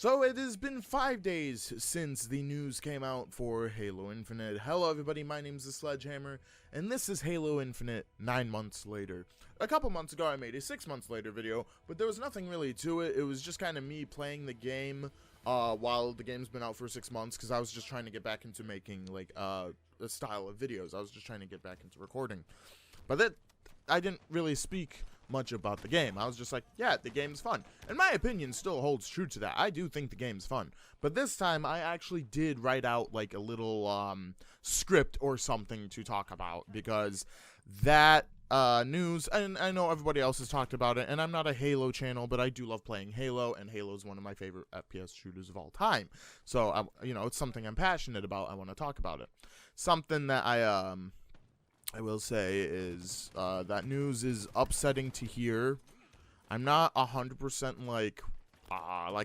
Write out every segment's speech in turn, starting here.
So it has been 5 days since the news came out for Halo Infinite. Hello everybody, my name's the Sledgehammer, and this is Halo Infinite 9 months later. A couple months ago I made a 6 months later video, but there was nothing really to it. It was just kind of me playing the game while the game's been out for 6 months, because I was just trying to get back into making like a style of videos. I was just trying to get back into recording. But I didn't really speak much about the game. I was just like, yeah, the game's fun. And my opinion still holds true to that. I do think the game's fun. But this time, I actually did write out, like, a little, script or something to talk about, because that, news, and I know everybody else has talked about it, and I'm not a Halo channel, but I do love playing Halo, and Halo is one of my favorite FPS shooters of all time. So, it's something I'm passionate about. I want to talk about it. Something that I will say is that news is upsetting to hear. I'm not 100% like,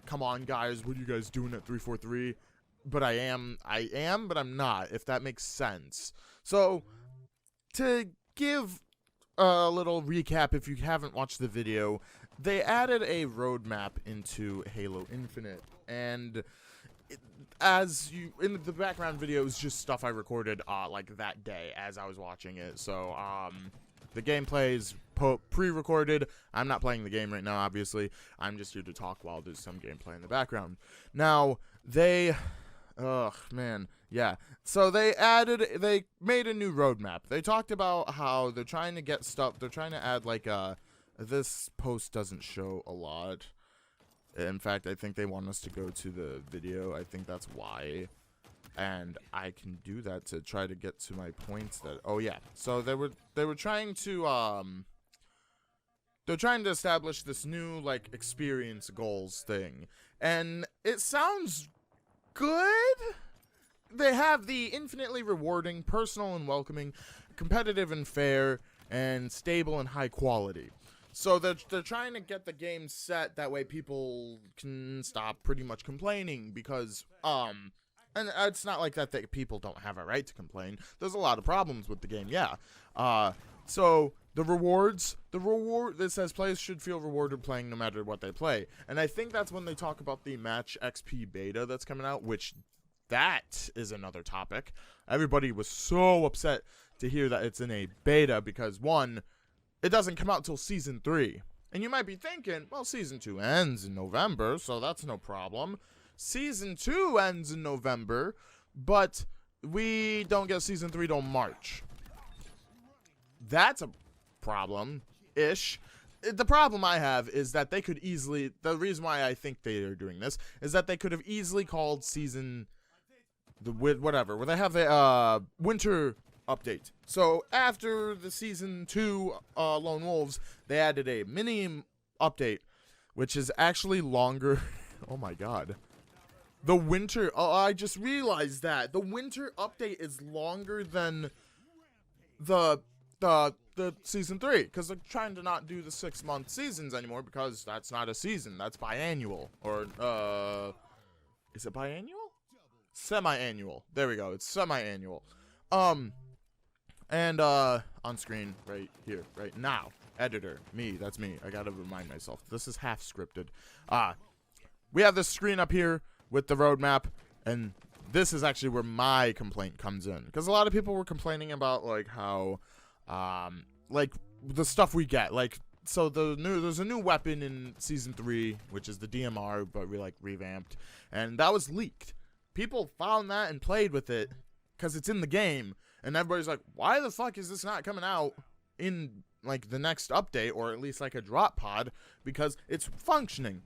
come on guys, what are you guys doing at 343? But I am, but I'm not, if that makes sense. So, to give a little recap, if you haven't watched the video, they added a roadmap into Halo Infinite, and in the background video is just stuff I recorded like that day as I was watching it. So the gameplay is pre-recorded. I'm not playing the game right now, obviously. I'm just here to talk while there's some gameplay in the background. Now they so they made a new roadmap. They talked about how they're trying to get stuff. They're trying to add like this post doesn't show a lot. In fact, I think they want us to go to the video. I think that's why. And I can do that to try to get to my points that, oh yeah. So they were trying to they're trying to establish this new like experience goals thing. And it sounds good. They have the infinitely rewarding, personal and welcoming, competitive and fair, and stable and high quality. So they're trying to get the game set that way people can stop pretty much complaining, because and it's not like that people don't have a right to complain. There's a lot of problems with the game, yeah. So the reward, it says players should feel rewarded playing no matter what they play. And I think that's when they talk about the Match XP beta that's coming out, which that is another topic. Everybody was so upset to hear that it's in a beta because, one, it doesn't come out till Season 3. And you might be thinking, well, Season 2 ends in November, so that's no problem. Season 2 ends in November, but we don't get Season 3 till March. That's a problem-ish. The problem I have is that they could easily, the reason why I think they are doing this, is that they could have easily called Season, where they have a winter update. So after the Season 2 Lone Wolves, they added a mini update, which is actually longer. Oh my god. The winter, I just realized that. The winter update is longer than the Season 3, because they're trying to not do the 6-month seasons anymore, because that's not a season. That's biannual. Or, is it biannual? Semi-annual. There we go. It's semi-annual. And, on screen, right here, right now, editor, me, that's me, I gotta remind myself, this is half scripted. We have this screen up here with the roadmap, and this is actually where my complaint comes in, because a lot of people were complaining about, like, how, like, the stuff we get, like, so there's a new weapon in Season 3, which is the DMR, but we, like, revamped, and that was leaked. People found that and played with it, because it's in the game. And everybody's like, why the fuck is this not coming out in, like, the next update, or at least, like, a drop pod, because it's functioning.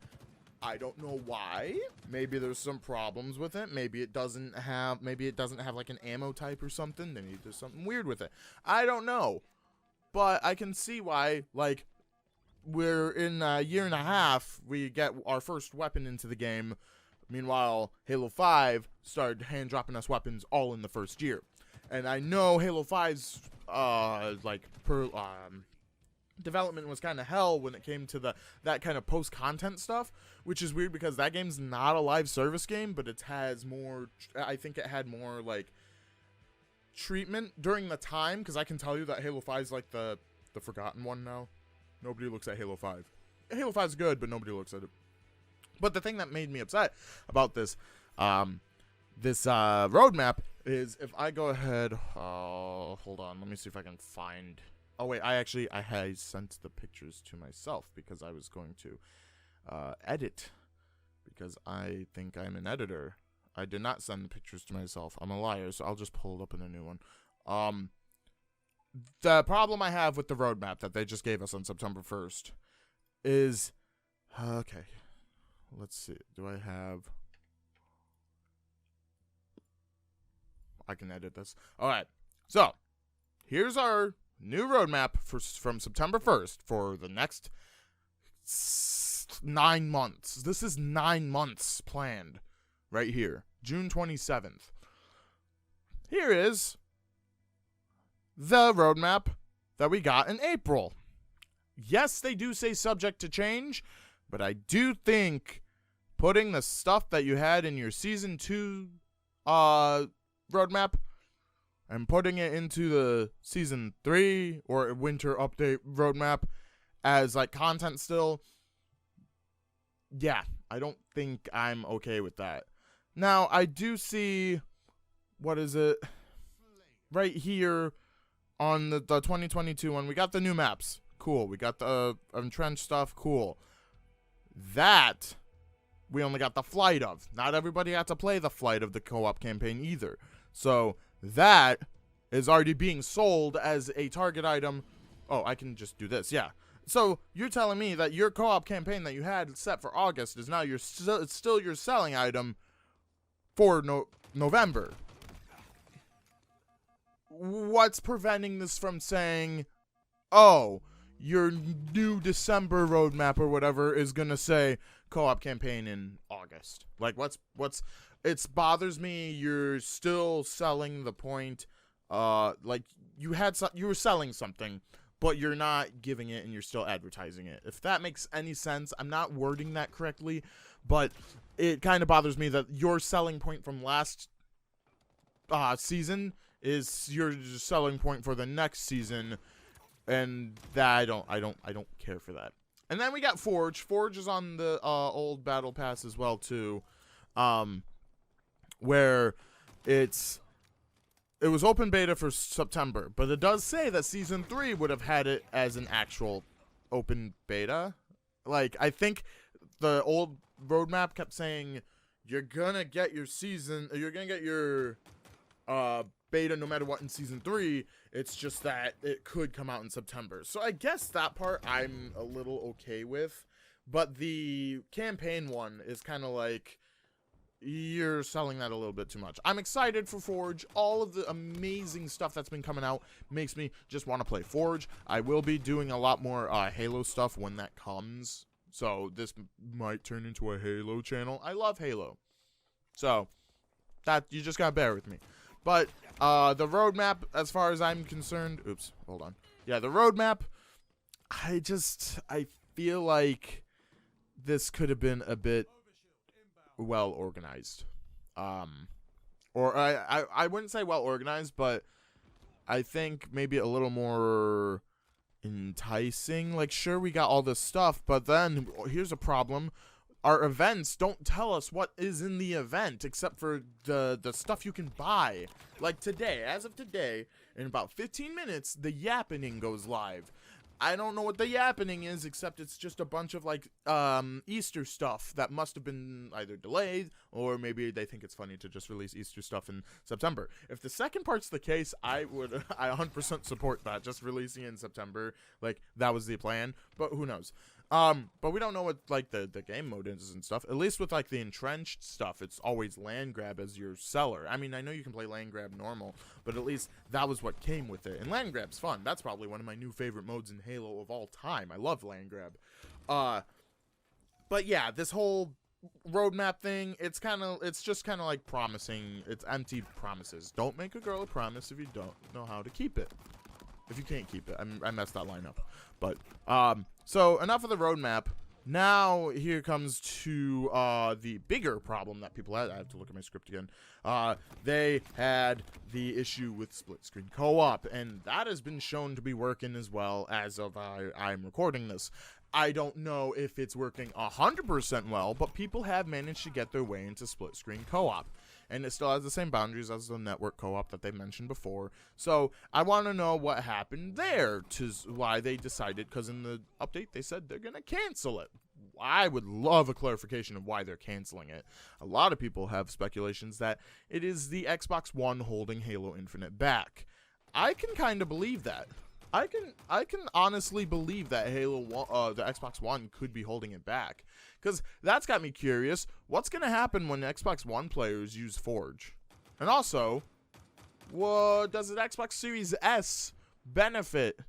I don't know why. Maybe there's some problems with it. Maybe it doesn't have, like, an ammo type or something. Maybe there's something weird with it. I don't know. But I can see why, like, we're in a year and a half, we get our first weapon into the game. Meanwhile, Halo 5 started hand-dropping us weapons all in the first year. And I know Halo 5's, development was kind of hell when it came to that kind of post-content stuff, which is weird because that game's not a live service game, but it has more, I think it had more, like, treatment during the time, because I can tell you that Halo 5's, like, the forgotten one now. Nobody looks at Halo 5. Halo 5's good, but nobody looks at it. But the thing that made me upset about this roadmap is if I go ahead, hold on, let me see if I can find. Oh wait, I sent the pictures to myself because I was going to edit, because I think I'm an editor. I did not send the pictures to myself. I'm a liar, so I'll just pull it up in a new one. The problem I have with the roadmap that they just gave us on September 1st is, okay, let's see. Do I have? I can edit this. All right. So, here's our new roadmap from September 1st for the next 9 months. This is 9 months planned right here. June 27th. Here is the roadmap that we got in April. Yes, they do say subject to change, but I do think putting the stuff that you had in your Season 2 roadmap and putting it into the Season 3 or Winter Update roadmap as like content still, yeah, I don't think I'm okay with that. Now, I do see, what is it, right here on the 2022 one, we got the new maps. Cool. We got the entrenched stuff. Cool. That we only got the flight of. Not everybody had to play the flight of the co-op campaign either. So that is already being sold as a target item. Oh, I can just do this. Yeah. So you're telling me that your co-op campaign that you had set for August is now it's still your selling item for November. What's preventing this from saying, oh, your new December roadmap or whatever is going to say co-op campaign in August? Like, it bothers me. You're still selling the point. Like you were selling something, but you're not giving it and you're still advertising it. If that makes any sense, I'm not wording that correctly, but it kind of bothers me that your selling point from last season is your selling point for the next season, and that I don't care for that. And then we got Forge. Forge is on the old battle pass as well too, where it was open beta for September, but it does say that Season 3 would have had it as an actual open beta. Like, I think the old roadmap kept saying you're gonna get your beta no matter what in Season 3. It's just that it could come out in September. So I guess that part I'm a little okay with, but the campaign one is kind of like, you're selling that a little bit too much. I'm excited for Forge. All of the amazing stuff that's been coming out makes me just want to play Forge. I will be doing a lot more Halo stuff when that comes, so this might turn into a Halo channel. I love Halo, so that you just gotta bear with me. But the roadmap, as far as I'm concerned, oops, hold on. Yeah, the roadmap, I feel like this could have been a bit well organized. Or I wouldn't say well organized, but I think maybe a little more enticing. Like, sure, we got all this stuff, but then here's a problem. Our events don't tell us what is in the event except for the stuff you can buy. Like today, as of today, in about 15 minutes, the Yappening goes live. I don't know what the Yappening is, except it's just a bunch of like Easter stuff that must have been either delayed, or maybe they think it's funny to just release Easter stuff in September. If the second part's the case, I 100% support that, just releasing it in September. Like, that was the plan, but who knows. But we don't know what like the game mode is and stuff. At least with like the entrenched stuff, it's always land grab as your seller. I mean, I know you can play land grab normal, but at least that was what came with it. And land grab's fun. That's probably one of my new favorite modes in Halo of all time. I love land grab. But yeah, this whole roadmap thing, it's just kind of like promising. It's empty promises. Don't make a girl a promise if you don't know how to keep it. If you can't keep it. I messed that line up. But, so enough of the roadmap. Now, here comes to, the bigger problem that people had. I have to look at my script again. They had the issue with split screen co-op, and that has been shown to be working as well as of I'm recording this. I don't know if it's working 100% well, but people have managed to get their way into split screen co-op. And it still has the same boundaries as the network co-op that they mentioned before. So I want to know what happened there, to why they decided, because in the update they said they're going to cancel it. I would love a clarification of why they're canceling it. A lot of people have speculations that it is the Xbox One holding Halo Infinite back. I can kind of believe that. I can honestly believe that the Xbox One could be holding it back, because that's got me curious. What's going to happen when Xbox One players use Forge? And also, does an Xbox Series S benefit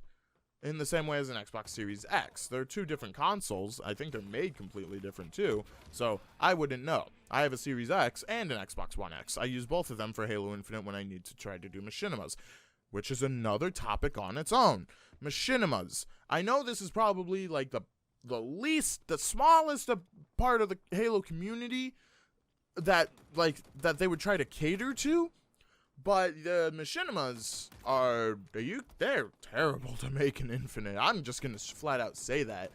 in the same way as an Xbox Series X? They're two different consoles. I think they're made completely different too, so I wouldn't know. I have a Series X and an Xbox One X. I use both of them for Halo Infinite when I need to try to do machinimas, which is another topic on its own. Machinimas. I know this is probably like the smallest part of the Halo community that they would try to cater to, but the machinimas they're terrible to make in Infinite. I'm just gonna flat out say that.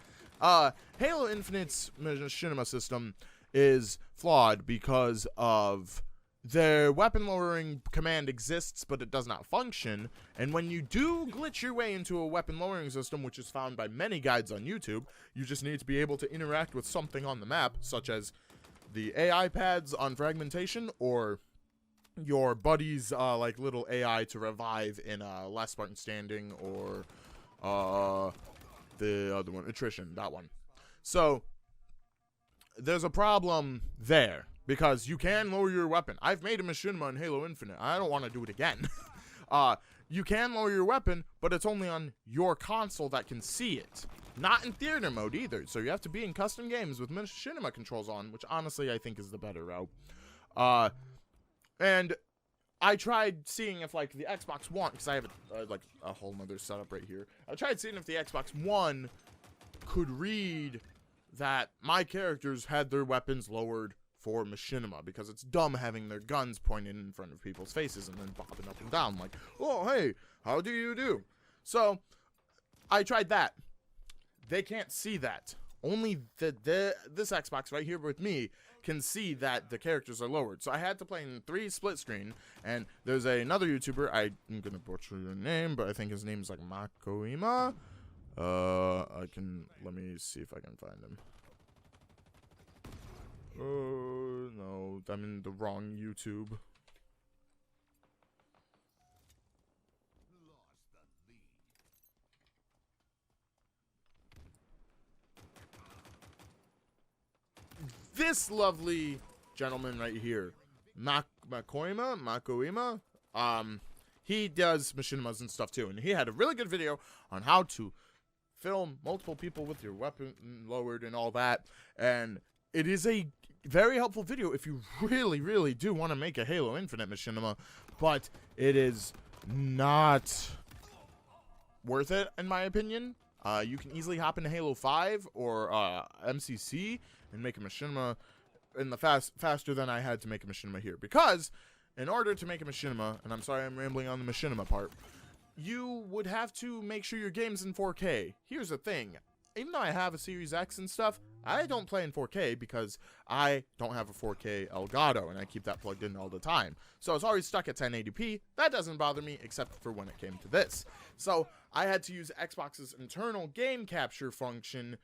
Halo Infinite's machinima system is flawed because of their weapon lowering command exists, but it does not function. And when you do glitch your way into a weapon lowering system, which is found by many guides on YouTube, you just need to be able to interact with something on the map, such as the AI pads on fragmentation, or your buddy's like little AI to revive in Last Spartan Standing, or the other one, attrition, that one. So there's a problem there, because you can lower your weapon. I've made a machinima in Halo Infinite. I don't want to do it again. You can lower your weapon, but it's only on your console that can see it. Not in theater mode either. So you have to be in custom games with machinima controls on, which honestly I think is the better route. And I tried seeing if like the Xbox One, because I have like a whole nother setup right here. I tried seeing if the Xbox One could read that my characters had their weapons lowered for machinima, because it's dumb having their guns pointed in front of people's faces and then bobbing up and down like, oh, hey, how do you do? So I tried that. They can't see that. Only this Xbox right here with me can see that the characters are lowered. So I had to play in 3 split screen, and there's another YouTuber, I'm gonna butcher your name, but I think his name's like Makoima. Let me see if I can find him. Oh, no, I'm in the wrong YouTube. This lovely gentleman right here, Makoima, he does machinimas and stuff too, and he had a really good video on how to film multiple people with your weapon lowered and all that, and it is a very helpful video if you really do want to make a Halo Infinite machinima, but it is not worth it in my opinion. You can easily hop into Halo 5 or MCC and make a machinima in the faster than I had to make a machinima here, because in order to make a machinima, and I'm sorry I'm rambling on the machinima part, you would have to make sure your game's in 4K. Here's the thing. Even though I have a Series X and stuff, I don't play in 4K because I don't have a 4K Elgato, and I keep that plugged in all the time. So it's always stuck at 1080p. That doesn't bother me, except for when it came to this. So I had to use Xbox's internal game capture function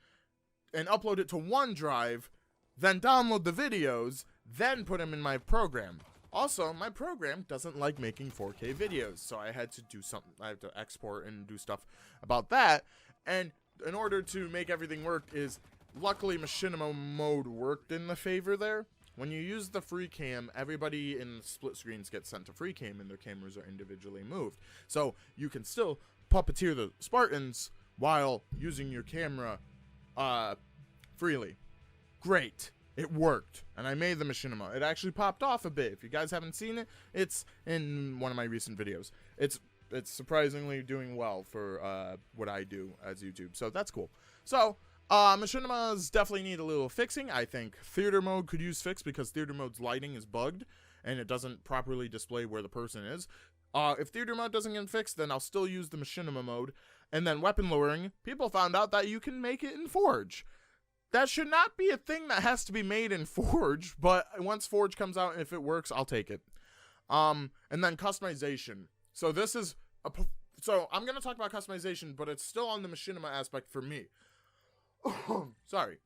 and upload it to OneDrive, then download the videos, then put them in my program. Also, my program doesn't like making 4K videos, so I had to do something. I have to export and do stuff about that, and in order to make everything work luckily machinima mode worked in the favor there. When you use the free cam, everybody in split screens gets sent to free cam and their cameras are individually moved. So you can still puppeteer the Spartans while using your camera freely. Great. It worked. And I made the machinima. It actually popped off a bit. If you guys haven't seen it, it's in one of my recent videos. It's surprisingly doing well for what I do as YouTube, so that's cool. So machinimas definitely need a little fixing. I think theater mode could use fix, because theater mode's lighting is bugged and it doesn't properly display where the person is. If theater mode doesn't get fixed, then I'll still use the machinima mode, And then weapon lowering, people found out that you can make it in Forge. That should not be a thing that has to be made in Forge, but once Forge comes out, if it works, I'll take it. And then customization. So this is so I'm gonna talk about customization, but it's still on the machinima aspect for me. Sorry.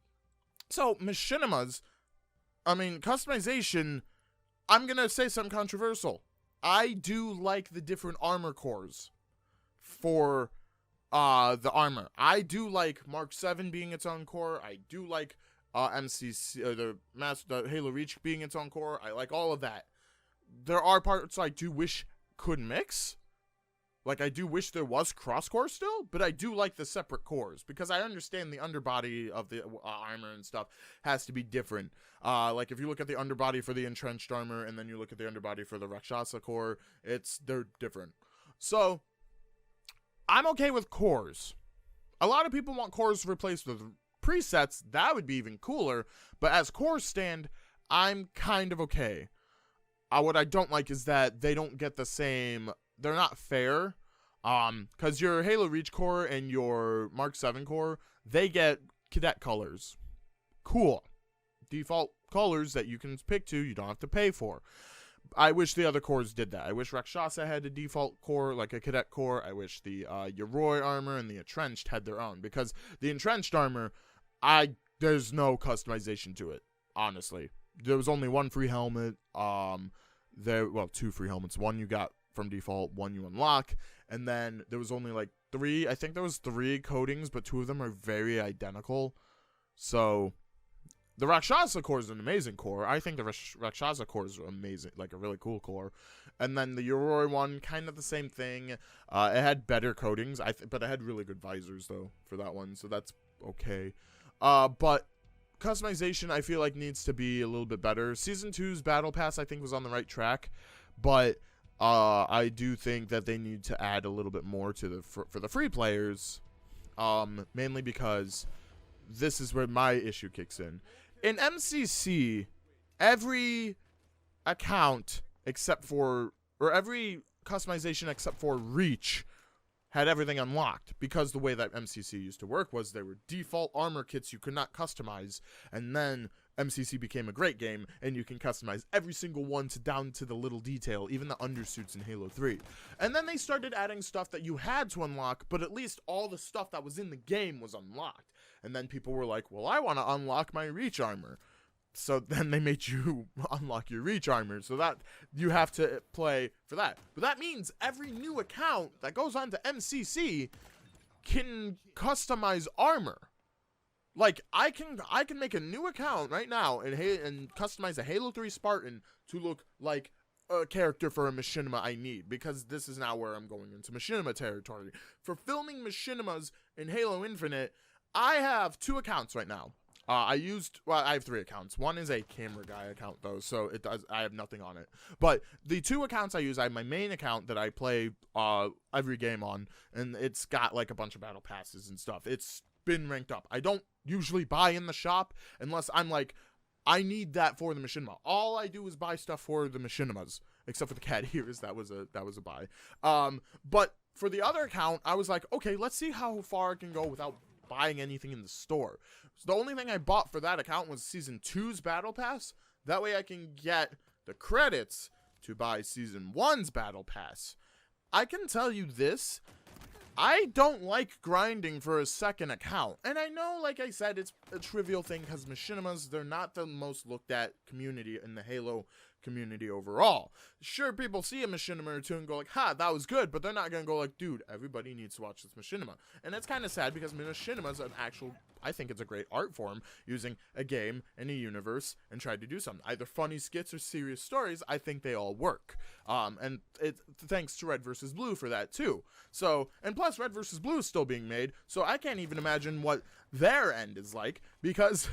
So machinimas, customization. I'm gonna say something controversial. I do like the different armor cores for the armor. I do like Mark 7 being its own core. I do like MCC, the Halo Reach being its own core. I like all of that. There are parts I do wish could mix. Like, I do wish there was cross-core still, but I do like the separate cores, because I understand the underbody of the armor and stuff has to be different. Like, if you look at the underbody for the entrenched armor, and then you look at the underbody for the Rakshasa core, they're different. So, I'm okay with cores. A lot of people want cores replaced with presets. That would be even cooler, but as cores stand, I'm kind of okay. What I don't like is that they don't get the same... They're not fair, because your Halo Reach core and your Mark 7 core, they get cadet colors. Cool. Default colors that you can pick to, you don't have to pay for. I wish the other cores did that. I wish Rakshasa had a default core, like a cadet core. I wish the Yoroi armor and the Entrenched had their own, because the Entrenched armor, there's no customization to it, honestly. There was only one free helmet, two free helmets. One you got from default, one you unlock, and then there was only like 3, I think there was 3 coatings, but 2 of them are very identical. So the Rakshasa core is an amazing core. I think the Rakshasa core is amazing, like a really cool core. And then the Yoroi one, kind of the same thing. It had better coatings, but it had really good visors though for that one, so that's okay. But customization, I feel like, needs to be a little bit better. Season 2's Battle Pass, I think, was on the right track, but I do think that they need to add a little bit more to for the free players, mainly because this is where my issue kicks in. In MCC, every account every customization except for Reach had everything unlocked, because the way that MCC used to work was there were default armor kits you could not customize, and then MCC became a great game, and you can customize every single one down to the little detail, even the undersuits in Halo 3. And then they started adding stuff that you had to unlock, but at least all the stuff that was in the game was unlocked. And then people were like, well, I want to unlock my Reach armor. So then they made you unlock your Reach armor, so that you have to play for that. But that means every new account that goes on to MCC can customize armor. Like, I can make a new account right now and customize a Halo 3 Spartan to look like a character for a machinima I need, because this is now where I'm going into machinima territory. For filming machinimas in Halo Infinite, I have 2 accounts right now. I have 3 accounts. One is a camera guy account though, so I have nothing on it. But the 2 accounts I use, I have my main account that I play every game on, and it's got like a bunch of battle passes and stuff. It's been ranked up. I don't usually buy in the shop unless I'm like, I need that for the machinima. All I do is buy stuff for the machinimas, except for the cat ears. That was a buy. But for the other account, I was like, okay, let's see how far I can go without buying anything in the store. So the only thing I bought for that account was Season 2's Battle Pass. That way I can get the credits to buy Season 1's Battle Pass. I can tell you this, I don't like grinding for a second account. And I know, like I said, it's a trivial thing because machinimas, they're not the most looked at community in the Halo community overall. Sure, people see a machinima or 2 and go like, ha, that was good, but they're not gonna go like, dude, everybody needs to watch this machinima. And it's kind of sad because machinima's an actual, I think it's a great art form, using a game and a universe and try to do something. Either funny skits or serious stories, I think they all work. And thanks to Red vs. Blue for that too. So, and plus Red vs. Blue is still being made, so I can't even imagine what their end is like, because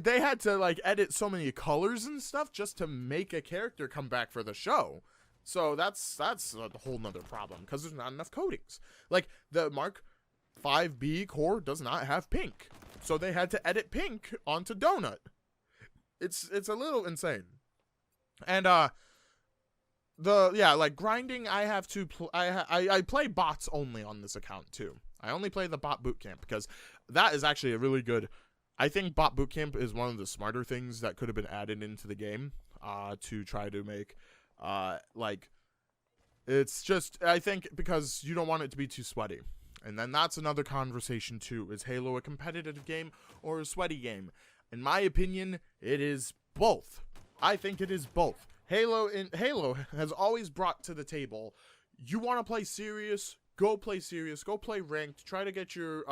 they had to like edit so many colors and stuff just to make a character come back for the show. So that's a whole nother problem, because there's not enough coatings. Like the Mark 5B core does not have pink, so they had to edit pink onto donut. It's a little insane. And like grinding, I have to I play bots only on this account too. I only play the bot bootcamp because that is actually a really good. I think bot bootcamp is one of the smarter things that could have been added into the game to try to make like, it's just, I think because you don't want it to be too sweaty. And then that's another conversation too. Is Halo a competitive game or a sweaty game? In my opinion, it is both. I think it is both. Halo has always brought to the table, you want to play serious, go play serious, go play ranked, try to get your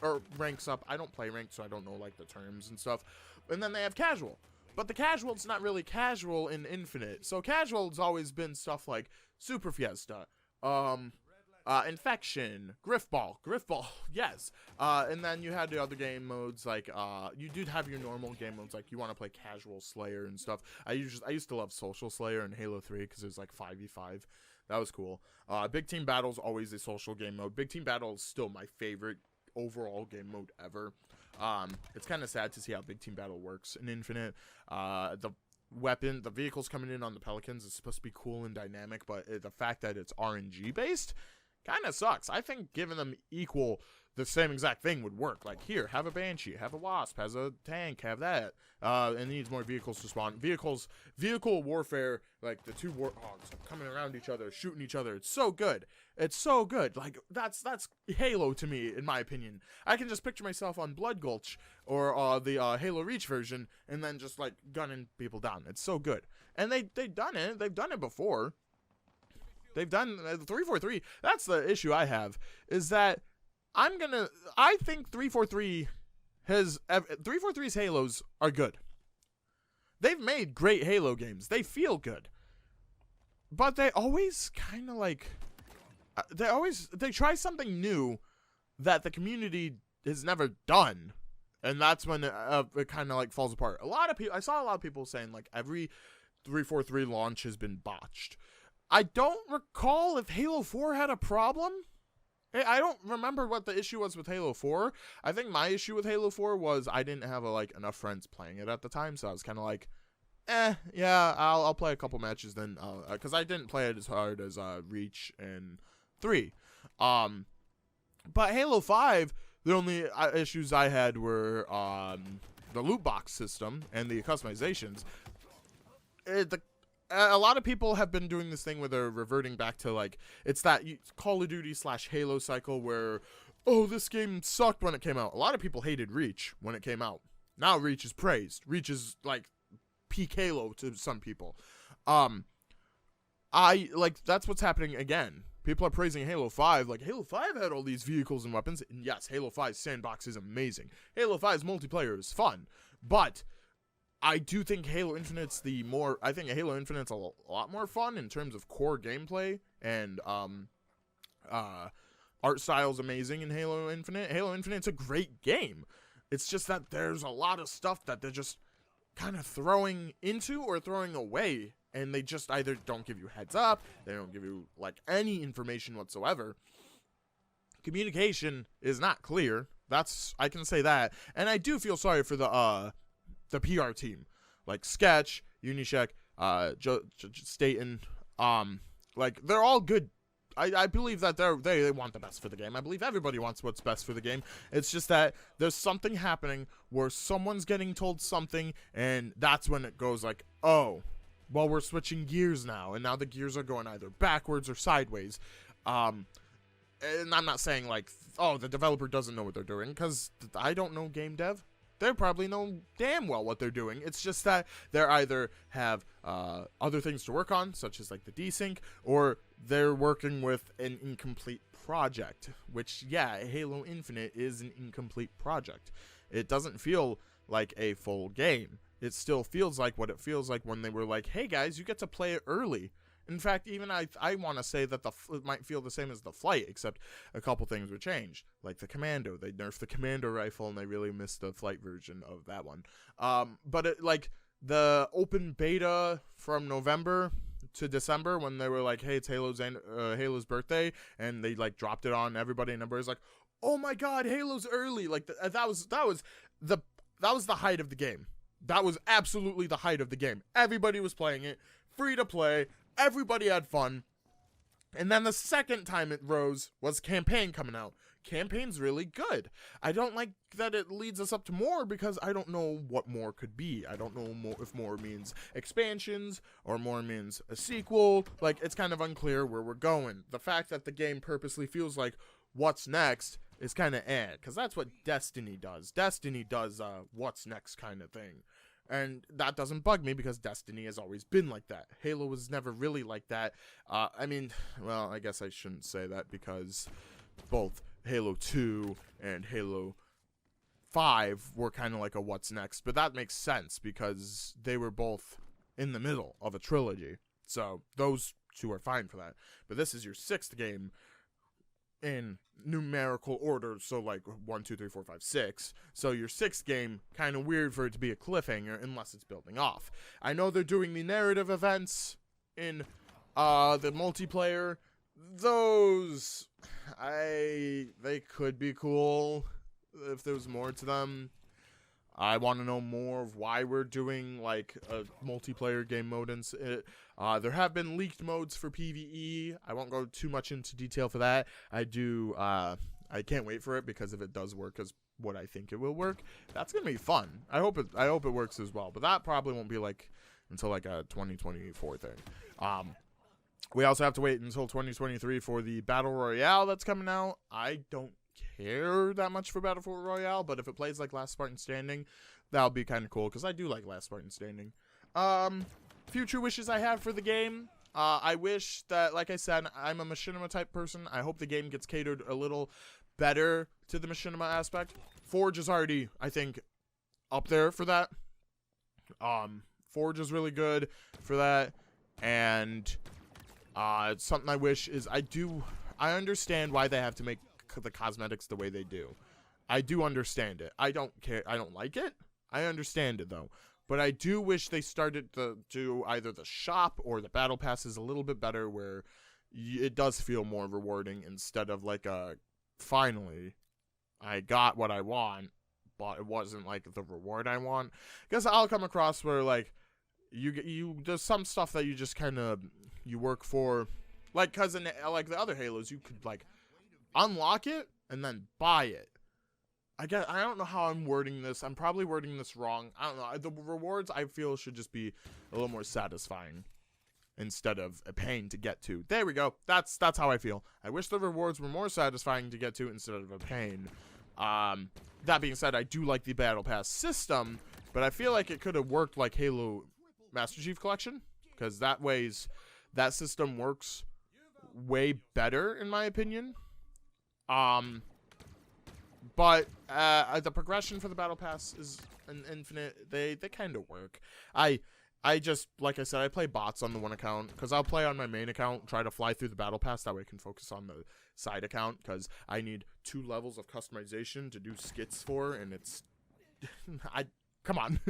or ranks up. I don't play ranked, so I don't know like the terms and stuff. And then they have casual. But the casual's not really casual in Infinite. So casual's always been stuff like Super Fiesta, Infection, Griffball, yes. And then you had the other game modes like you did have your normal game modes like you want to play casual Slayer and stuff. I used to love Social Slayer in Halo 3 because it was like 5v5. That was cool. Big Team Battle's always a social game mode. Big Team Battle is still my favorite overall game mode ever. It's kind of sad to see how Big Team Battle works in Infinite. The vehicles coming in on the Pelicans is supposed to be cool and dynamic, but the fact that it's RNG based kind of sucks. I think giving them the same exact thing would work. Like, here, have a Banshee, have a Wasp, has a tank, have that. And needs more vehicles to spawn. Vehicle warfare, like the two warthogs coming around each other, shooting each other. It's so good. It's so good. Like, that's Halo to me, in my opinion. I can just picture myself on Blood Gulch or the Halo Reach version and then just, like, gunning people down. It's so good. And they've done it. They've done it before. They've done 343. That's the issue I have, is that I think 343's Halos are good. They've made great Halo games. They feel good. But they always kind of like, they try something new that the community has never done. And that's when it kind of like falls apart. I saw a lot of people saying like every 343 launch has been botched. I don't recall if Halo 4 had a problem. I don't remember what the issue was with Halo 4. I think my issue with Halo 4 was I didn't have enough friends playing it at the time, so I was kind of like, yeah, I'll play a couple matches then, because I didn't play it as hard as Reach and 3. But Halo 5, the only issues I had were the loot box system and the customizations. A lot of people have been doing this thing where they're reverting back to, like, it's that Call of Duty / Halo cycle where, oh, this game sucked when it came out. A lot of people hated Reach when it came out. Now Reach is praised. Reach is, like, peak Halo to some people. That's what's happening again. People are praising Halo 5. Like, Halo 5 had all these vehicles and weapons. And yes, Halo 5's sandbox is amazing. Halo 5's multiplayer is fun. But I do think Halo Infinite's I think Halo Infinite's a lot more fun in terms of core gameplay, and art style's amazing in Halo Infinite. Halo Infinite's a great game. It's just that there's a lot of stuff that they're just kind of throwing into or throwing away, and they just either don't give you heads up, they don't give you like any information whatsoever. Communication is not clear. I can say that, and I do feel sorry for the PR team, like Sketch, Unishek, Staten, like they're all good. I believe that they want the best for the game. I believe everybody wants what's best for the game. It's just that there's something happening where someone's getting told something, and that's when it goes like, oh, well, we're switching gears now, and now the gears are going either backwards or sideways. And I'm not saying like, oh, the developer doesn't know what they're doing, because I don't know game dev. They probably know damn well what they're doing. It's just that they either have other things to work on, such as like the desync, or they're working with an incomplete project, which, yeah, Halo Infinite is an incomplete project. It doesn't feel like a full game. It still feels like what it feels like when they were like, hey guys, you get to play it early. In fact, even I want to say that it might feel the same as the Flight, except a couple things were changed. Like the Commando. They nerfed the Commando rifle, and they really missed the Flight version of that one. But like the open beta from November to December, when they were like, hey, it's Halo's birthday, and they like dropped it on everybody, and everybody's like, oh my god, Halo's early. Like that was the height of the game. That was absolutely the height of the game. Everybody was playing it. Free to play, Everybody had fun. And then the second time it rose was campaign coming out. Campaign's really good. I don't like that it leads us up to more because I don't know what more could be. I don't know more if more means expansions or more means a sequel. Like, it's kind of unclear where we're going. The fact that the game purposely feels like what's next is kind of because that's what Destiny does. Destiny does what's next kind of thing. And that doesn't bug me because Destiny has always been like that. Halo was never really like that. I mean, well, I guess I shouldn't say that because both Halo 2 and Halo 5 were kind of like a what's next. But that makes sense because they were both in the middle of a trilogy. So those two are fine for that. But this is your 6th game in numerical order, so like 1, 2, 3, 4, 5, 6. So your 6th game, kind of weird for it to be a cliffhanger unless it's building off. I know they're doing the narrative events in the multiplayer. Those, they could be cool if there was more to them. I want to know more of why we're doing like a multiplayer game mode. There have been leaked modes for PvE. I won't go too much into detail for that. I can't wait for it because if it does work as what I think it will work, that's gonna be fun. I hope it works as well. But that probably won't be like until like a 2024 thing. We also have to wait until 2023 for the Battle Royale that's coming out. I don't care that much for Battle Royale, but if it plays like Last Spartan Standing, that'll be kind of cool because I do like Last Spartan Standing. Future wishes I have for the game. I wish that, like I said, I'm a machinima type person. I hope the game gets catered a little better to the machinima aspect. Forge is already, I think, up there for that. Forge is really good for that, and something I wish is I understand why they have to make the cosmetics the way they do. I do understand it. I don't care. I don't like it. I understand it though. But I do wish they started to do either the shop or the battle passes a little bit better where it does feel more rewarding instead of like finally I got what I want, but it wasn't like the reward I want. Because I'll come across where like there's some stuff that you just kind of you work for, like because in like the other Halos you could like unlock it and then buy it. I don't know how I'm wording this. I'm probably wording this wrong. I don't know. The rewards I feel should just be a little more satisfying instead of a pain to get to. There we go. That's how I feel. I wish the rewards were more satisfying to get to instead of a pain. That being said, I do like the Battle Pass system, but I feel like it could have worked like Halo Master Chief Collection, because that system works way better in my opinion. But the progression for the Battle Pass is an infinite. They kind of work. I just, like I said, I play bots on the one account because I'll play on my main account, try to fly through the Battle Pass. That way I can focus on the side account because I need 2 levels of customization to do skits for, and it's come on,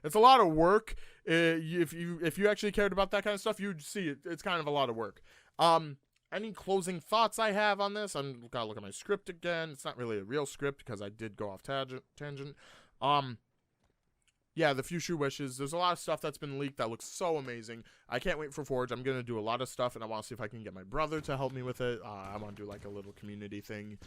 it's a lot of work. If you actually cared about that kind of stuff, you'd see it. It's kind of a lot of work. Any closing thoughts I have on this? I'm gotta look at my script again. It's not really a real script because I did go off tangent. Yeah, the future wishes. There's a lot of stuff that's been leaked that looks so amazing. I can't wait for Forge. I'm gonna do a lot of stuff, and I want to see if I can get my brother to help me with it. I want to do like a little community thing,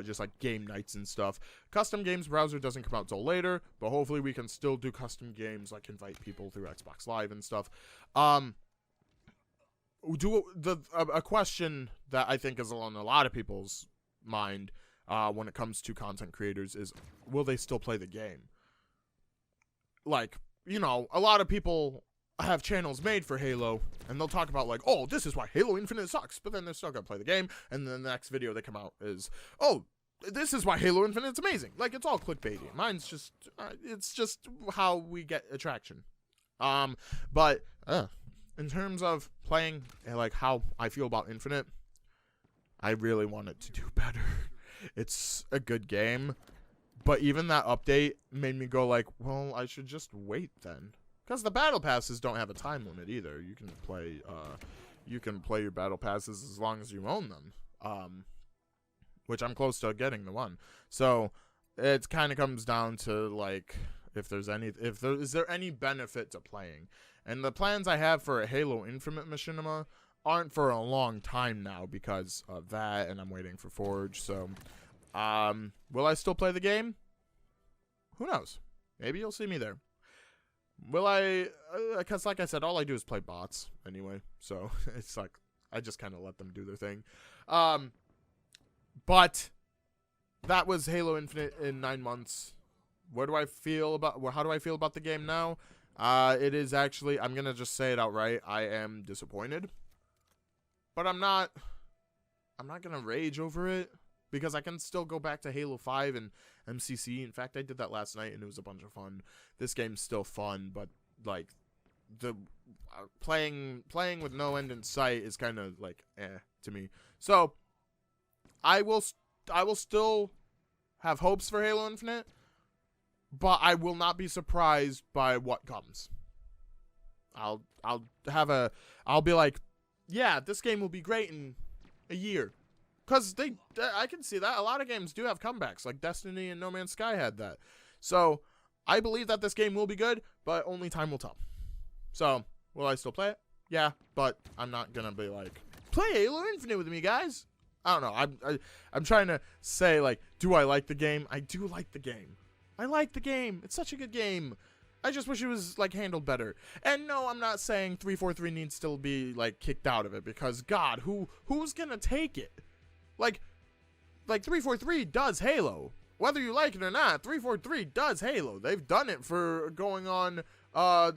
just like game nights and stuff. Custom games browser doesn't come out till later, but hopefully we can still do custom games, like invite people through Xbox Live and stuff. A question that I think is on a lot of people's mind when it comes to content creators is, will they still play the game? Like, you know, a lot of people have channels made for Halo, and they'll talk about like, oh, this is why Halo Infinite sucks, but then they're still gonna play the game, and then the next video they come out is, oh, this is why Halo Infinite's amazing. Like, it's all clickbaity. Mine's just, it's just how we get attraction. But in terms of playing, like how I feel about Infinite, I really want it to do better. It's a good game, but even that update made me go like, well, I should just wait then, because the battle passes don't have a time limit either. You can play your battle passes as long as you own them, which I'm close to getting the one. So it kind of comes down to like, if is there any benefit to playing. And the plans I have for a Halo Infinite machinima aren't for a long time now because of that, and I'm waiting for Forge. So, will I still play the game? Who knows? Maybe you'll see me there. Will I? Because like I said, all I do is play bots anyway. So it's like I just kind of let them do their thing. But that was Halo Infinite in 9 months. What do I feel about? How do I feel about the game now? It is actually, I'm gonna just say it outright. I am disappointed, but I'm not gonna rage over it because I can still go back to Halo 5 and MCC. In fact, I did that last night and it was a bunch of fun. This game's still fun, but like the playing with no end in sight is kind of like to me. So I will still have hopes for Halo Infinite, but I will not be surprised by what comes. I'll be like, yeah, this game will be great in a year. Because I can see that. A lot of games do have comebacks, like Destiny and No Man's Sky had that. So I believe that this game will be good, but only time will tell. So will I still play it? Yeah, but I'm not going to be like, play Halo Infinite with me, guys. I don't know. I'm trying to say, like, do I like the game? I do like the game. I like the game. It's such a good game. I just wish it was, like, handled better. And no, I'm not saying 343 needs to be, like, kicked out of it because, God, who's gonna take it? Like 343 does Halo. Whether you like it or not, 343 does Halo. They've done it for going on, I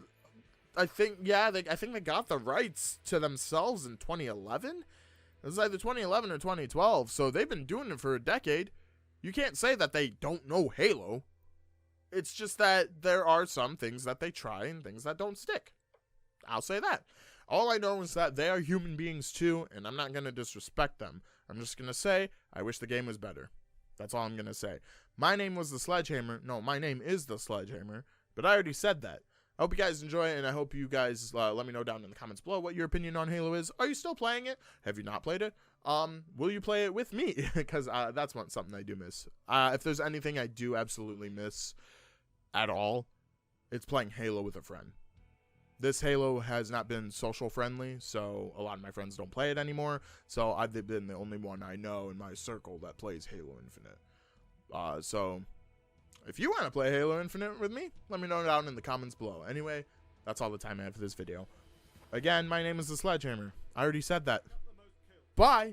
think they got the rights to themselves in 2011. It was either 2011 or 2012, so they've been doing it for a decade. You can't say that they don't know Halo. It's just that there are some things that they try and things that don't stick. I'll say that. All I know is that they are human beings too, and I'm not going to disrespect them. I'm just going to say, I wish the game was better. That's all I'm going to say. My name was the Sledgehammer. No, my name is the Sledgehammer, but I already said that. I hope you guys enjoy it, and I hope you guys let me know down in the comments below what your opinion on Halo is. Are you still playing it? Have you not played it? Will you play it with me? Because that's something I do miss. If there's anything I do absolutely miss at all, it's playing Halo with a friend. This Halo has not been social friendly, so a lot of my friends don't play it anymore. So I've been the only one I know in my circle that plays Halo Infinite. So if you want to play Halo Infinite with me, let me know down in the comments below. Anyway, that's all the time I have for this video. Again, my name is the Sledgehammer. I already said that. Bye!